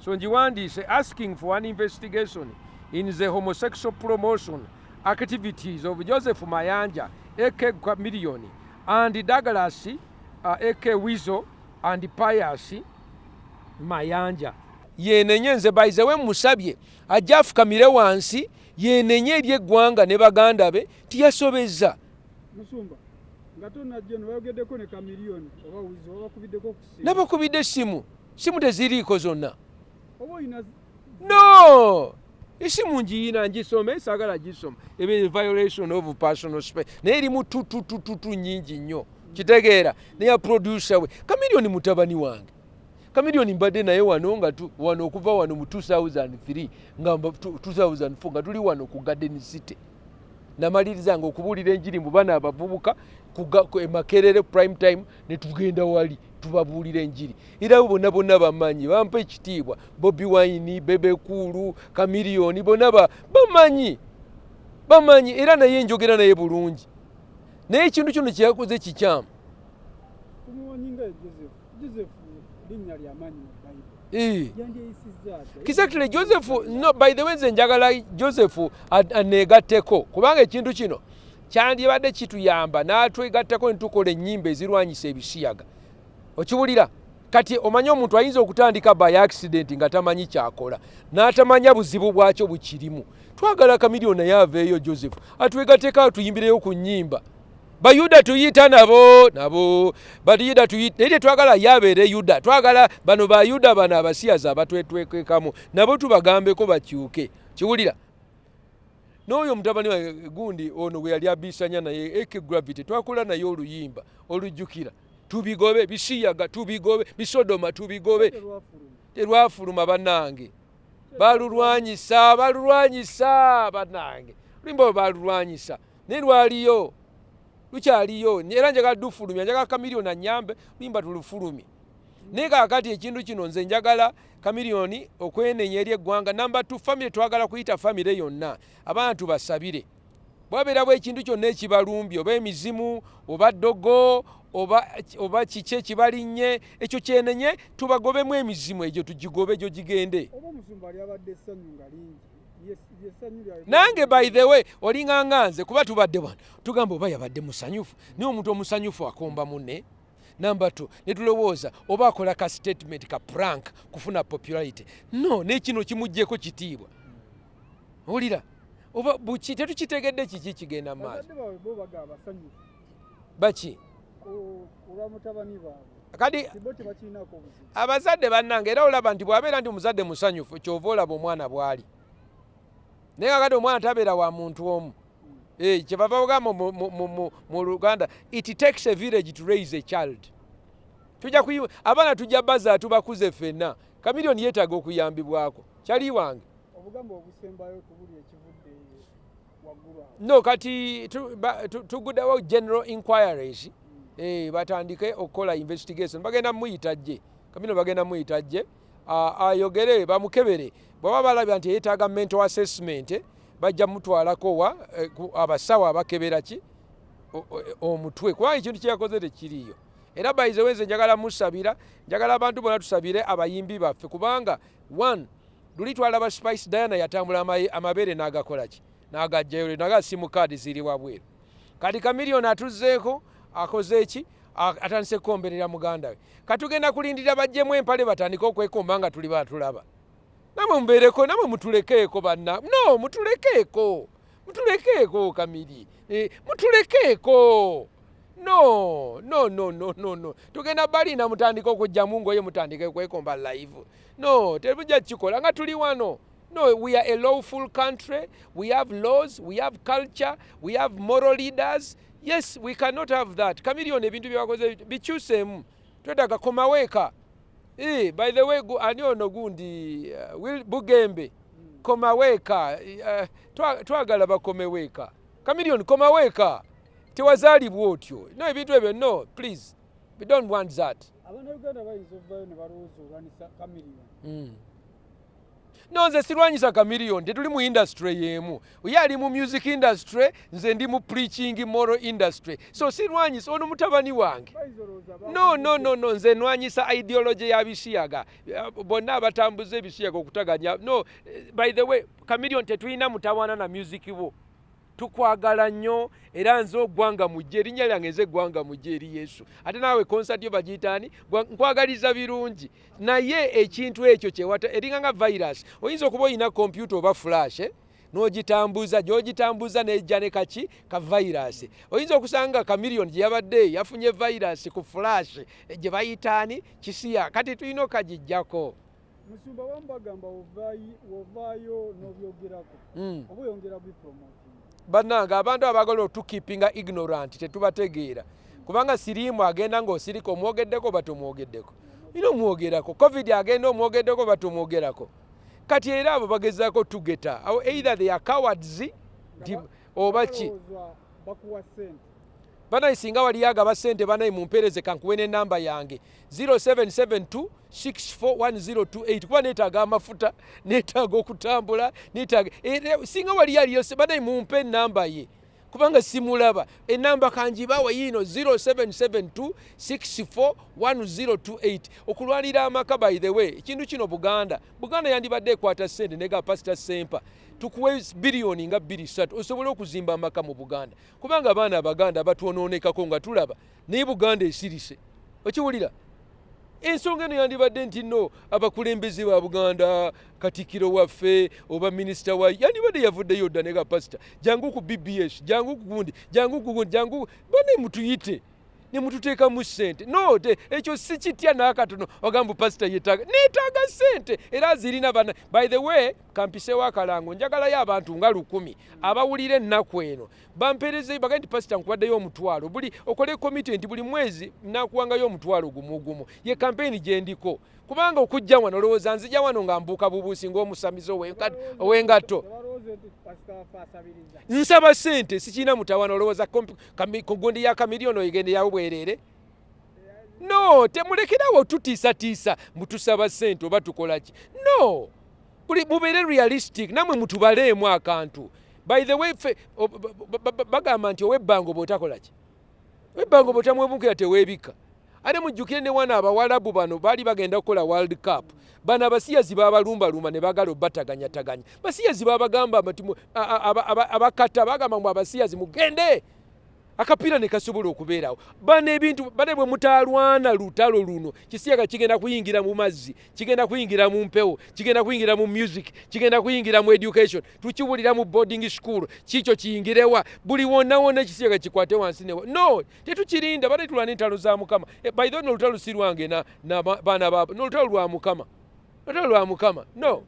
So njiwandiise asking for an investigation in the homosexual promotion activities of Joseph Mayanja, A.K. Chameleon, and Douglas, A.K. Weasel, and Pius Mayanja. Yenenye nze by the way musabye ajja afukamire wansi yenenye ery'eggwanga ne baganda be tiyasobezza. Musumba ngatona jeno bayogeddeko ne Chameleon oba Weasel bakubiddeko ku simu. Nabakubidde essimu teziriiko zonna. Oba ina no isimu ngiina ngisome saagala gisoma ebe violation of personal space naye erimu tututututu nyingi nnyo kitegeera naye producer we Chameleon mutabani wange. Chameleon mbadde naye wano nga wano okuva wano mu 2003 nga 2004 nga tuli wano ku Garden City namalirizanga okubuulira enjiri mu bana abavubuka ku Makerere prime time ne tugenda wali tubabuulira enjiri era bonna bonna bamanyi bampa ekitiibwa Bobi Wine Bebe Cool Chameleon bonna bamanyi era naye njogera naye bulungi naye ekintu kino kyakoze kikyamu kumuwanyinga Joseph linnya lyamanyi mu Exactly, Joseph, no, by the way, nze njagala Joseph aneegatteko kubanga ekintu kino kyandibadde kituyamba n'atwegattako ne tukola ennyimba ezirwanyisa ebisiyaga. Okiwulira? Kati omanyi omuntu ayinza okutandika by accident nga tamanyi kyakola n'atamanya buzibu bwakyo bukirimu. Twagala Chameleon naye aveeyo Joseph atwegatteko atuyimbireyo ku nnyimba. Bayuda tuyita nabo Bayuda tuyita naye twagala yabeere Yuda twagala bano ba Yuda bano abasiyaza abatwetwekekamu nabo tubagambeko bakyuke. Kiwulira n'oyo mutabani wa gundi ono we yali abisanya naye Eke Gravity twakola naye oluyimba olujjukira tubigobe bisiyaga tubigobe bisodoma tubigobe terwafuluma bannange balulwanyisa bannange limbo balulwanyisa ne lwaliyo lukyaliyo era njagala dufulumya njagala Chameleon anyambe limba tulufulumye naye kaakati ekintu kino nze njagala Chameleon okwenenya eri eggwanga number 2 family twagala kuyita family yonna abantu basabire bwabeera bw'ekintu kyonna ekibalumbye oba emizimu oba ddogo oba kiki ekibalinnye ekyo kyenenye tubagobemu emizimu egyo tugigobe egyo gigende. Nange by the way olinganga nze kuba tubadde wano tugamba oba yabadde musanyufu naye omuntu omusanyufu akomba munne. Number 2 ne tulowooza oba akola ka statement ka prank kufuna popularity no n'ekino kimuggyeko kitiibwa. Owulira oba buki tetukitegedde kiki kigenda maaso baki kadi abazadde bannange era olaba nti bw'abeera nti muzadde musanyufu kyova olaba omwana bw'ali naye kakati omwana tabeera wa muntu omu. Kyebava bagamba mu Luganda it takes a village to raise a child. Abaana tujja baza tubakuze ffenna. Chameleon yeetaaga okuyambibwako kyali wange obugambo obusembayo kubuli ekivudde waggulu no kati tuguddewo general inquiries batandike okukola investigation bagenda muyita jje Chameleon bagenda muyita jje ayogere bamukebere bw'aba balabya nti yeetaaga mental assessment bajja mutwalako abasawo abakebera ki omutwe kuba ekintu kyeyakoze tekiriyo. Era by the way nze njagala musabira njagala abantu bonna tusabire abayimbi baffe kubanga one luli twalaba Spice Diana yatambula amabeere n'agakola ki n'agajjayo naga simu kaadi ziri wabweru. Kati Chameleon atuzzeeko akoze eki atandise kukomberera muganda we katugenda kulindira bajjemu empale batandika okwekomba nga tuli batulaba namwe mbeereko namwe mutulekeeko banna no mutulekeeko Chameleon mutulekeeko no tugenda balina mutandika okujjamu ngoye mutandike kwekomba live no tebujja kikola nga tuli wano. No, we are a lawful country, we have laws, we have culture, we have moral leaders. Yes, we cannot have that. Chameleon ebintu byakoze bikyusemu twetaaga komaweeka. By the way ani ono gundi Bugembe komaweeka twagala bakomeweeka. Chameleon komaweeka tewazaalibwa otyo no ebintu ebyo no please we don't want that. Abana Uganda bayinza okuvayo ne balowooza olwanisa Chameleon. no nze sirwanyisa Chameleon tetuli mu industry yemu oye ali mu music industry nze ndi mu preaching moral industry so sirwanyisa ono mutabani wange no nze nwanyisa ideology ya bisiyaga bonna abatambuza ebisiyaga okutaganya no by the way Chameleon tetulina mutawana na music bo tukwagala nnyo era nze ogwanga mujje erinnya lyange nze gwanga mujje eri Yesu ate naawe concert yo bagiyitaani nkwagaliza birungi naye ekintu ekyo kyewata eringa nga virus oyinza okuba oyina computer oba flash n'ogitambuza gy'ogitambuza nejja ne kaki ka virus oyinza okusanga Chameleon gye yabadde yafunye virus ku flash gye bayitaani kisiya kati tulina okagijjako Musumba wambagamba ovaayo n'obyogerako oba oyongera bipromote bannanga abantu abagala otukipinga ignorant tetubategeera kubanga siriimu agenda ng'osirika omwogeddeko batomwogeddeko ino omwogerako covid agenda omwogeddeko batomwogerako kati era abo bagezaako tugeta either they are cowards oba ki banayi singa waliyo agaba ssente banayi mumpeereze kankuwe n'ennamba yange 0772 641028 kuba neetaaga amafuta neetaaga okutambula neetaaga singa waliyo aliyo banayi mumpe ennamba ye kubanga simulaba ennamba kangibawa yiino 0772 641028 okulwanira amaka by the way ekintu kino Buganda yandibadde ekwata ssente nega Pastor Ssempa tukuwe biliyoni nga 2-3 osobole okuzimba amaka mu Buganda kubanga abaana Abaganda batwonoonekako nga tulaba naye Buganda esirise okiwulira ensonga eno yandibadde nti no abakulembeze ba Buganda Katikkiro waffe oba minisita wa yandibadde yavuddeyo dda nega pasita jangu ku BBS jangu kugundi bane mutuyite ne mututeekamu ssente no ekyo si kitya n'akatono ogamba pasita neetaaga ssente era zirina bana by the way kampisewo akalango njagalayo abantu nga 100 abawulira ennaku eno bampeereze bagamba nti pasita nkuwaddeyo omutwalo buli okole commitment buli mwezi nakuwangayo omutwalo gumu ye campaign gye ndiko kubanga okujja wano olowooza nzija wano nga mbuuka bubuusi ng'omusamizi ow'engatto nsaba ssente sikirina mutawana olowooza kugundi ya Chameleon oyigende yawe bwereere no temulekerawo tutiisatiisa mutusaba ssente oba tukola ki no mubeere realistic namwe mutubaleemu akantu by the way bagamba nti ow'ebbango bw'otakola ki ow'ebbango bw'otamwebukira teweebika ate mujjukire ne wana abawalabu bano baali bagenda kukola World Cup bano abasiyazi babalumbalumba ne bagala obbataganyataganya basiyazi babagamba abakata bagamba mu abasiyazi mugende akapiira ne kasobola okubeerawo bano ebintu bane bwe mutalwana lutalo luno kisiyaga kigenda kuyingira mu mazzi kigenda kuyingira mu mpewo kigenda kuyingira mu music kigenda kuyingira mu education tukiwulira mu boarding school kikyo kiyingirewa buli wonna ekisiyaga kikwate wansi ne no tetukirinda bane tulwana entalo za Mukama by the way n'olutalo si lwange na baana baabo n'olutalo lwa Mukama no